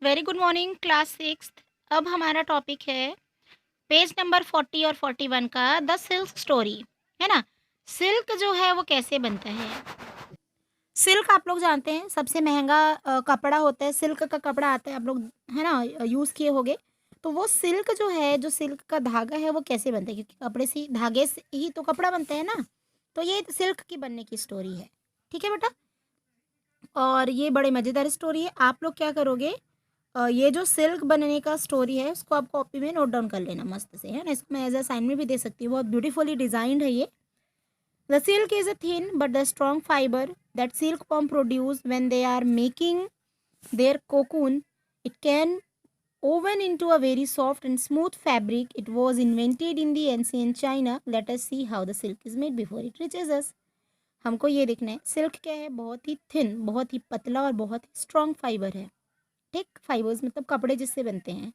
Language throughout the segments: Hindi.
Very good morning class sixth. अब हमारा टॉपिक है पेज नंबर 40 और 41 का द सिल्क स्टोरी। है ना। सिल्क जो है वो कैसे बनता है। सिल्क आप लोग जानते हैं सबसे महंगा कपड़ा होता है। सिल्क का कपड़ा आता है, आप लोग है ना यूज़ किए होगे। तो वो सिल्क जो है, जो सिल्क का धागा है वो कैसे बनता है, क्योंकि कपड़े से धागे से ही तो कपड़ा बनता है ना। तो ये सिल्क की बनने की स्टोरी है। ठीक है बेटा। और ये बड़े मज़ेदार स्टोरी है। आप लोग क्या करोगे, ये जो सिल्क बनने का स्टोरी है उसको आप कॉपी में नोट डाउन कर लेना मस्त से, है ना। इसको मैं एज असाइनमेंट भी दे सकती हूँ, बहुत ब्यूटीफुली डिजाइंड है ये। The silk is a thin but the strong fibre that silk worm produce when they are making their cocoon. It can woven into a very soft and smooth fabric. It was invented in the ancient China. Let us see how the silk is made before it reaches us. हमको ये देखना है सिल्क क्या है। बहुत ही थिन, बहुत ही पतला और बहुत ही स्ट्रॉन्ग फाइबर है। ठीक, फाइबर्स मतलब कपड़े जिससे बनते हैं।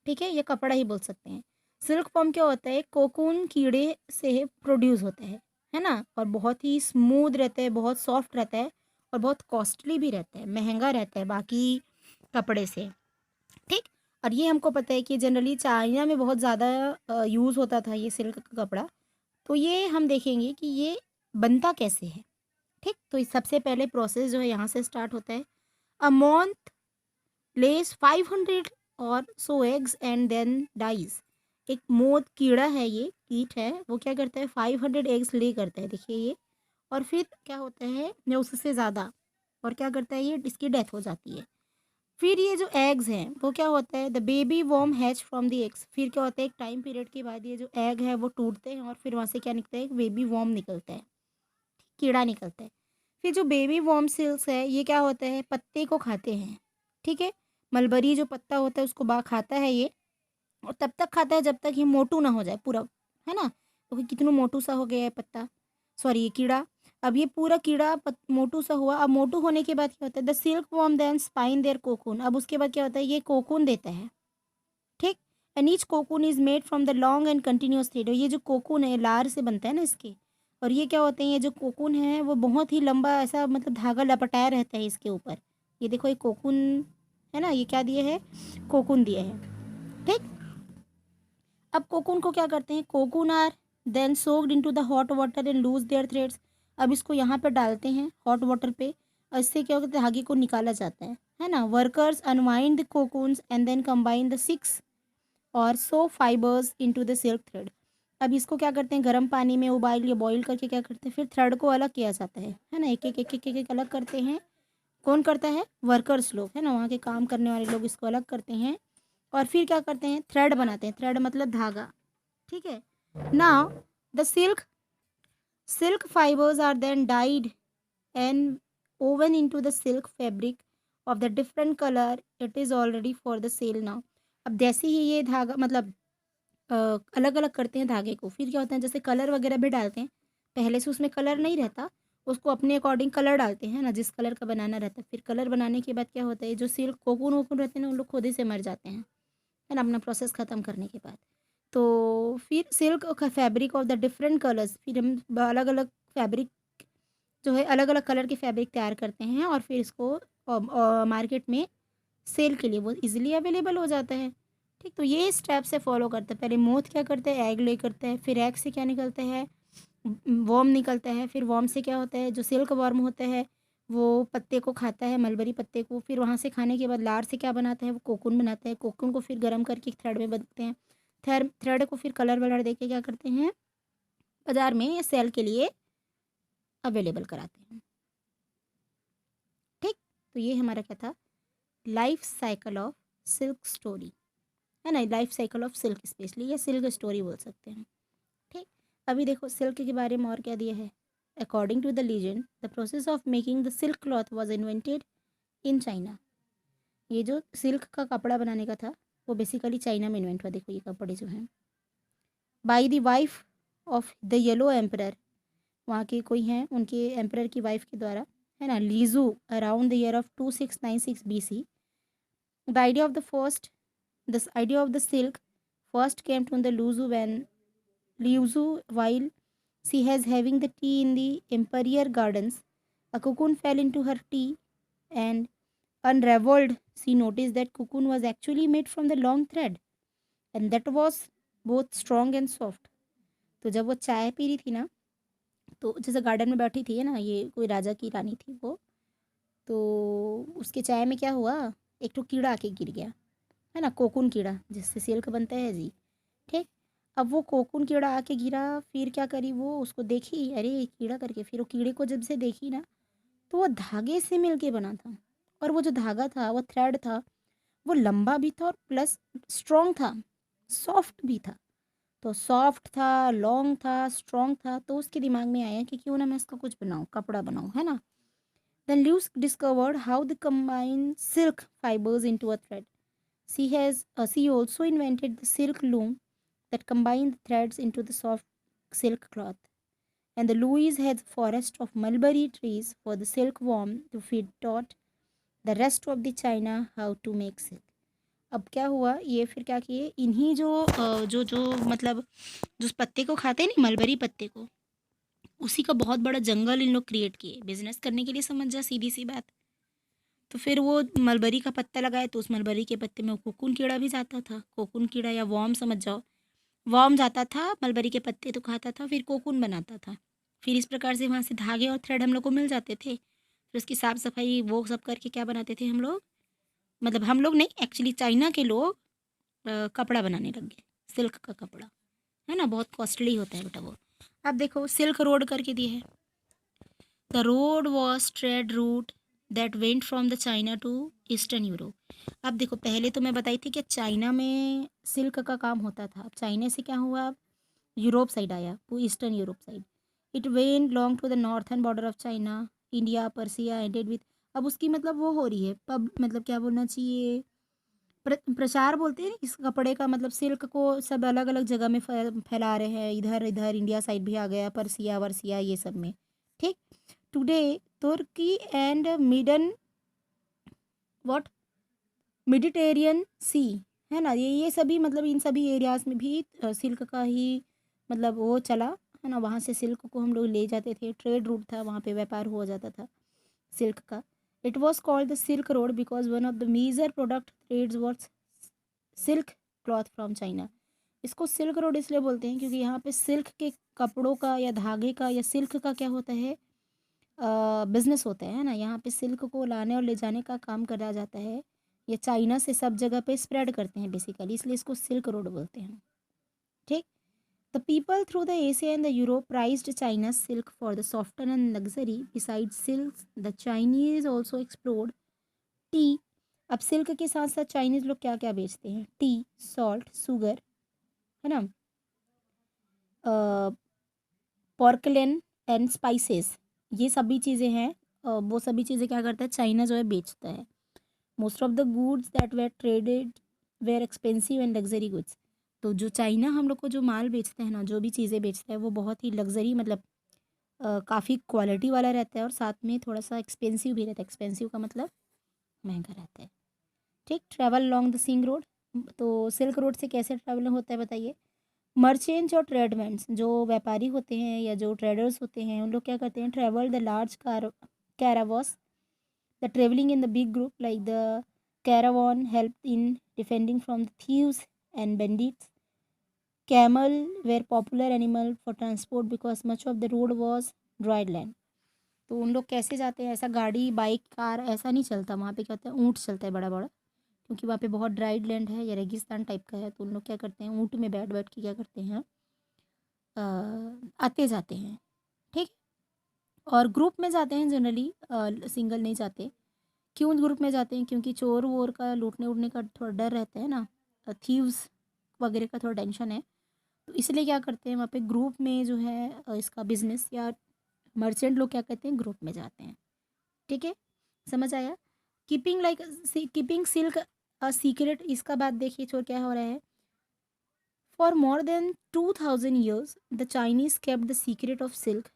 ठीक है, ये कपड़ा ही बोल सकते हैं। सिल्क फॉर्म क्या होता है, कोकून कीड़े से प्रोड्यूस होता है ना। और बहुत ही स्मूथ रहता है, बहुत सॉफ्ट रहता है और बहुत कॉस्टली भी रहता है, महंगा रहता है बाकी कपड़े से। ठीक। और ये हमको पता है कि जनरली चाइना में बहुत ज़्यादा यूज़ होता था ये सिल्क का कपड़ा। तो ये हम देखेंगे कि ये बनता कैसे है। ठीक, तो इस सबसे पहले प्रोसेस जो है यहाँ से स्टार्ट होता है। अ month lays 500 और सो एग्स एंड देन डाइज। एक मोत कीड़ा है, ये कीट है, वो क्या करता है 500 एग्स ले करता है, देखिए ये। और फिर क्या होता है या उससे ज़्यादा, और क्या करता है ये, इसकी डेथ हो जाती है। फिर ये जो एग्स हैं वो क्या होता है, the baby worm hatch from the eggs. फिर क्या होता है, एक टाइम पीरियड के बाद ये जो एग है वो टूटते हैं और फिर वहाँ से क्या निकलता है, एक बेबी वॉर्म निकलता है, कीड़ा निकलता है। फिर जो बेबी वॉर्म सेल्स है ये क्या होता है, पत्ते को खाते हैं। ठीक है, मलबरी जो पत्ता होता है उसको बा खाता है ये। और तब तक खाता है जब तक ये मोटू ना हो जाए पूरा, है ना। तो कितना मोटू सा हो गया है पत्ता, सॉरी ये कीड़ा। अब ये पूरा कीड़ा मोटू सा हुआ। अब मोटू होने के बाद क्या होता है, the silk worm then spin their cocoon. अब उसके बाद क्या होता है, ये कोकून देता है। ठीक। And each cocoon is made from the long and continuous thread. ये जो कोकून है लार से बनता है ना इसके। और ये क्या होते हैं, ये जो कोकून है वो बहुत ही लंबा ऐसा मतलब धागा लपटाया रहता है इसके ऊपर। ये देखो ये कोकून है ना, ये क्या दिए है, कोकून दिए है। ठीक। अब कोकून को क्या करते हैं, cocoon are then soaked into the hot water and loose their threads. अब इसको यहाँ पे डालते हैं हॉट वाटर पे, और इससे क्या होता है, धागे को निकाला जाता है ना। Workers unwind the cocoons and then combine the six or so fibres into the silk thread. अब इसको क्या करते हैं, गर्म पानी में उबाल या बॉईल करके क्या करते हैं, फिर थ्रेड को अलग किया जाता है ना। एक एक एक एक एक एक अलग करते हैं। कौन करता है, वर्कर्स लोग, है ना, वहाँ के काम करने वाले लोग इसको अलग करते हैं। और फिर क्या करते हैं, थ्रेड बनाते हैं। थ्रेड मतलब धागा। ठीक है। Now the silk fibers are then dyed and woven into the silk fabric of the different color it is already for the sale now। अब जैसे ही ये धागा मतलब अलग अलग करते हैं धागे को, फिर क्या होता है, जैसे कलर वगैरह भी डालते हैं। पहले से उसमें कलर नहीं रहता, उसको अपने अकॉर्डिंग कलर डालते हैं ना, जिस कलर का बनाना रहता है। फिर कलर बनाने के बाद क्या होता है, जो सिल्क कोकून वोकून रहते हैं ना, उन लोग खुद ही से मर जाते हैं, है ना, अपना प्रोसेस ख़त्म करने के बाद। तो फिर सिल्क का fabric of the different colours, फिर हम अलग अलग फैब्रिक जो है अलग अलग कलर के फैब्रिक तैयार करते हैं और फिर इसको मार्केट में सेल के लिए वो इजीली अवेलेबल हो जाता है। ठीक, तो ये स्टेप से फॉलो करते हैं। पहले मोथ क्या करते हैं, एग ले करते हैं, फिर एग से क्या निकलता है, वॉर्म निकलता है। फिर वॉर्म से क्या होता है, जो सिल्क वॉर्म होता है वो पत्ते को खाता है, मलबरी पत्ते को। फिर वहाँ से खाने के बाद लार से क्या बनाता है, वो कोकून बनाता है। कोकून को फिर गर्म करके थ्रेड में बदलते हैं। थ्रेड को फिर कलर वलर दे के क्या करते हैं, बाजार में या सेल के लिए अवेलेबल कराते हैं। ठीक, तो ये हमारा क्या था, life cycle of silk story, है ना। Life cycle of silk specially, या सिल्क स्टोरी बोल सकते हैं। ठीक। अभी देखो सिल्क के बारे में और क्या दिया है। According to the legend the process of making the silk cloth was invented in China. ये जो सिल्क का कपड़ा बनाने का था वो बेसिकली चाइना में इन्वेंट हुआ। देखो ये कपड़े जो हैं, by the wife of the yellow emperor, वहाँ के कोई हैं उनके एम्परर की वाइफ के द्वारा, है ना, Liju, around the year of 2696 BC। The idea of the first this idea of the silk first came to the Luzu when Liuzhu, while she has having the tea in the Imperial Gardens, a cocoon fell into her tea and unraveled, she noticed that cocoon was actually made from the long thread and that was both strong and soft. तो जब वो चाय पी रही थी ना, तो जैसे गार्डन में बैठी थी है ना, ये कोई राजा की रानी थी वो, तो उसके चाय में क्या हुआ, एक तो कीड़ा आके गिर गया, है ना, कोकून कीड़ा जिससे सिल्क बनता है जी। ठीक। अब वो कोकून कीड़ा आके गिरा, फिर क्या करी वो, उसको देखी, अरे ये कीड़ा करके, फिर वो कीड़े को जब से देखी ना, तो वो धागे से मिल के बना था। और वो जो धागा था, वो थ्रेड था, वो लंबा भी था और प्लस स्ट्रॉन्ग था, सॉफ्ट भी था। तो सॉफ्ट था, लॉन्ग था, स्ट्रॉन्ग था, तो उसके दिमाग में आया कि क्यों ना मैं इसका कुछ बनाऊँ, कपड़ा बनाऊँ, है ना। Then Leizu discovered how to combine silk fibers into a thread. She also invented the silk loom that combined the threads into the soft silk cloth. And the Louise had a forest of mulberry trees for the silkworm to feed, taught the rest of the China how to make silk. अब क्या हुआ, ये फिर क्या किए, इन्हीं जो जो जो मतलब जो उस पत्ते को खाते हैं ना, मलबरी पत्ते को, उसी का बहुत बड़ा जंगल इन लोग क्रिएट किए बिजनेस करने के लिए, समझ जा सीधी सी बात। तो फिर वो मलबरी का पत्ता लगाए, तो उस मलबरी के पत्ते में वो कोकून कीड़ा भी जाता था, कोकून कीड़ा या वॉर्म समझ जाओ, वॉर्म जाता था, मलबरी के पत्ते तो खाता था, फिर कोकून बनाता था। फिर इस प्रकार से वहाँ से धागे और थ्रेड हम लोग को मिल जाते थे। फिर उसकी साफ सफाई वो सब करके क्या बनाते थे हम लोग, मतलब हम लोग नहीं, एक्चुअली चाइना के लोग कपड़ा बनाने लग गए, सिल्क का कपड़ा, है ना, बहुत कॉस्टली होता है बेटा वो। अब देखो सिल्क रोड करके दिए है, the road was trade route that went from the China to eastern Europe. अब देखो पहले तो मैं बताई थी कि चाइना में सिल्क का काम होता था, अब चाइना से क्या हुआ, अब यूरोप साइड आया, वो eastern Europe side. It went long to the northern border of China, India, Persia ended with. अब उसकी मतलब वो हो रही है, पब मतलब क्या बोलना चाहिए, प्रचार बोलते हैं ना इस कपड़े का, मतलब सिल्क को सब अलग अलग जगह में फैला रहे हैं, इधर इधर इंडिया साइड भी आ गया, पर्सिया वर्सिया ये सब में। ठीक। टुडे तुर्की एंड मिडन व्हाट मेडिटेरियन सी, है ना, ये सभी मतलब इन सभी एरियाज में भी सिल्क का ही मतलब वो चला, है ना, वहाँ से सिल्क को हम लोग ले जाते थे, ट्रेड रूट था, वहाँ पे व्यापार हो जाता था सिल्क का। It was called the silk road because one of the major product trades was silk cloth from China. इसको सिल्क रोड इसलिए बोलते हैं क्योंकि यहाँ पे सिल्क के कपड़ों का या धागे का या सिल्क का क्या होता है, बिजनेस होता है ना, यहाँ पे सिल्क को लाने और ले जाने का काम करा जाता है, ये चाइना से सब जगह पे स्प्रेड करते हैं बेसिकली, इसलिए इसको सिल्क रोड बोलते हैं। ठीक। The people through the Asia and the Europe prized China silk for the soften and luxury, beside silk the Chinese also explored T. अब सिल्क के साथ साथ चाइनीज लोग क्या क्या बेचते हैं, टी, सॉल्ट, शुगर, है ना, पोर्कलेन एंड स्पाइसेस, ये सभी चीज़ें हैं। वो सभी चीज़ें क्या करता है, चाइना जो है बेचता है। Most of the goods that were traded were expensive and luxury goods. तो जो चाइना हम लोग को जो माल बेचते हैं ना, जो भी चीज़ें बेचता है, वो बहुत ही लग्जरी मतलब काफ़ी क्वालिटी वाला रहता है और साथ में थोड़ा सा एक्सपेंसिव भी रहता है, एक्सपेंसिव का मतलब महंगा रहता है। ठीक। Travel long the silk road, तो सिल्क रोड से कैसे ट्रैवल होता है बताइए। मर्चेंट्स और ट्रेडमेंट्स, जो व्यापारी होते हैं या जो ट्रेडर्स होते हैं, उन लोग क्या करते हैं, travel the large caravans, the travelling in the big group like the caravan help in defending from the thieves and bandits. Camel were popular animal for transport because much of the road was dry land. तो उन लोग कैसे जाते हैं, ऐसा गाड़ी बाइक कार ऐसा नहीं चलता, वहाँ पे क्या होता है, ऊँट चलता है बड़ा बड़ा, क्योंकि वहाँ पे बहुत ड्राइड लैंड है या रेगिस्तान टाइप का है, तो उन लोग क्या करते हैं, ऊँट में बैठ बैठ के क्या करते हैं, आते जाते हैं। ठीक। और ग्रुप में जाते हैं जनरली, सिंगल नहीं जाते। क्यों ग्रुप में जाते हैं, क्योंकि चोर वोर का लूटने उटने का थोड़ा डर रहता है ना, थीव्स वगैरह का थोड़ा टेंशन है, तो इसलिए क्या करते हैं वहाँ पे ग्रुप में जो है इसका बिजनेस या मर्चेंट लोग क्या कहते हैं, ग्रुप में जाते हैं। ठीक है, समझ आया। कीपिंग सिल्क अ सीक्रेट, इसका बात देखिए छोड़ क्या हो रहा है। For more than 2000 years the Chinese kept the secret of silk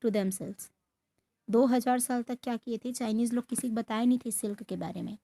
to themselves. 2000 साल तक क्या किए थे चाइनीज लोग, किसी को बताए नहीं थे सिल्क के बारे में।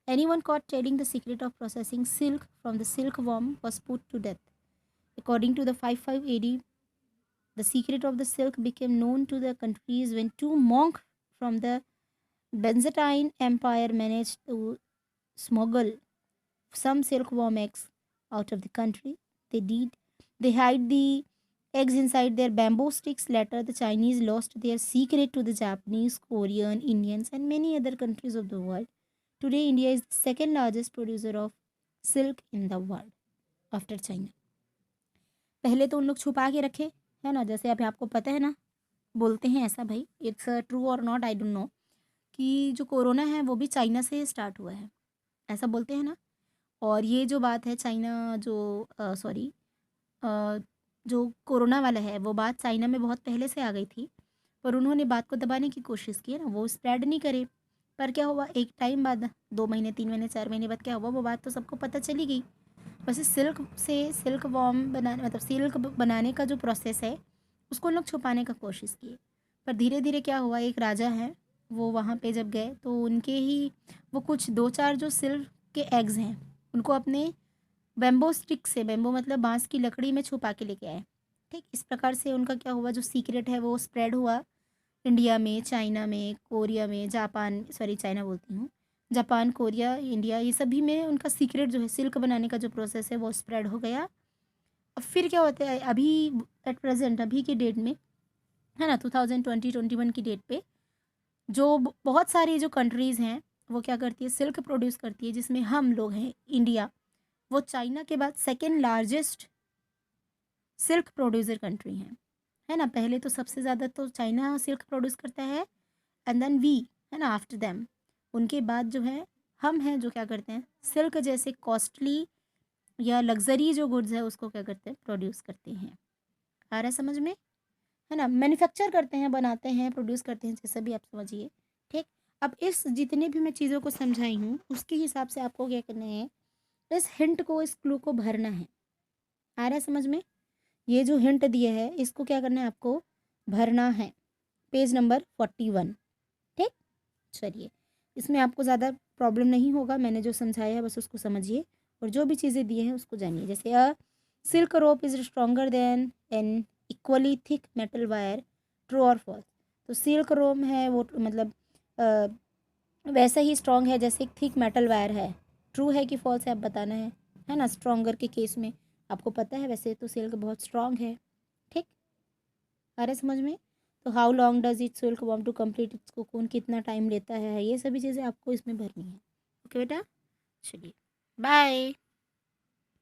Anyone caught telling the secret of processing silk from the silk worm was put to death. According to the 55 AD, the secret of the silk became known to the countries when two monks from the Byzantine Empire managed to smuggle some silkworm eggs out of the country. They did. They hide the eggs inside their bamboo sticks. Later, the Chinese lost their secret to the Japanese, Korean, Indians, and many other countries of the world. Today, India is the second largest producer of silk in the world after China. पहले तो उन लोग छुपा के रखे, है ना, जैसे अभी आपको पता है ना, बोलते हैं ऐसा भाई, इट्स ट्रू और नॉट आई डोंट नो, कि जो कोरोना है वो भी चाइना से स्टार्ट हुआ है, ऐसा बोलते हैं ना। और ये जो बात है चाइना जो सॉरी जो कोरोना वाला है वो बात चाइना में बहुत पहले से आ गई थी, पर उन्होंने बात को दबाने की कोशिश की है ना, वो स्प्रेड नहीं करे। पर क्या हुआ, एक टाइम बाद 2 महीने 3 महीने 4 महीने बाद क्या हुआ, वो बात तो सबको पता चली गई। वैसे सिल्क से सिल्क वॉर्म बनाने मतलब सिल्क बनाने का जो प्रोसेस है उसको उन लोग छुपाने का कोशिश किए। पर धीरे धीरे क्या हुआ, एक राजा है वो वहाँ पे जब गए तो उनके ही वो कुछ 2-4 जो सिल्क के एग्स हैं उनको अपने बैम्बो स्टिक से, बैम्बो मतलब बांस की लकड़ी में छुपा के लेके आए। ठीक इस प्रकार से उनका क्या हुआ, जो सीक्रेट है वो स्प्रेड हुआ इंडिया में, चाइना में, कोरिया में, जापान, सॉरी चाइना बोलती हूँ, जापान, कोरिया, इंडिया, ये सभी में उनका सीक्रेट जो है सिल्क बनाने का जो प्रोसेस है वो स्प्रेड हो गया। अब फिर क्या होता है अभी एट प्रेजेंट, अभी के डेट में, है ना, 2020-21 की डेट पे जो बहुत सारी जो कंट्रीज़ हैं वो क्या करती है, सिल्क प्रोड्यूस करती है, जिसमें हम लोग हैं इंडिया। वो चाइना के बाद second largest silk producer country है ना। पहले तो सबसे ज़्यादा तो चाइना सिल्क प्रोड्यूस करता है, एंड देन वी, है ना, आफ्टर देम। उनके बाद जो है हम हैं जो क्या करते हैं, सिल्क जैसे कॉस्टली या लग्जरी जो गुड्स है उसको क्या करते हैं, प्रोड्यूस करते हैं। आ रहा है समझ में, है ना, मैन्युफैक्चर करते हैं, बनाते हैं, प्रोड्यूस करते हैं, जैसा भी आप समझिए। ठीक, अब इस जितने भी मैं चीज़ों को समझाई हूँ उसके हिसाब से आपको क्या करना है, इस हिंट को, इस क्लू को भरना है। आ रहा है समझ में, ये जो हिंट दिए है इसको क्या करना है, आपको भरना है। Page number 41। ठीक, चलिए, इसमें आपको ज़्यादा प्रॉब्लम नहीं होगा, मैंने जो समझाया है बस उसको समझिए और जो भी चीज़ें दी हैं उसको जानिए। जैसे silk rope is stronger than N equally thick metal wire, true और फॉल्स। तो सिल्क रोम है वो मतलब वैसा ही स्ट्रॉन्ग है जैसे एक थिक मेटल वायर है। ट्रू है कि फॉल्स है, आप बताना है ना। स्ट्रॉन्गर के केस में आपको पता है वैसे तो सिल्क बहुत स्ट्रॉन्ग है। ठीक, आ रहा है समझ में। तो how long does it silk worm to complete its cocoon, कितना टाइम लेता है, ये सभी चीज़ें आपको इसमें भरनी है। ओके बेटा, चलिए बाय।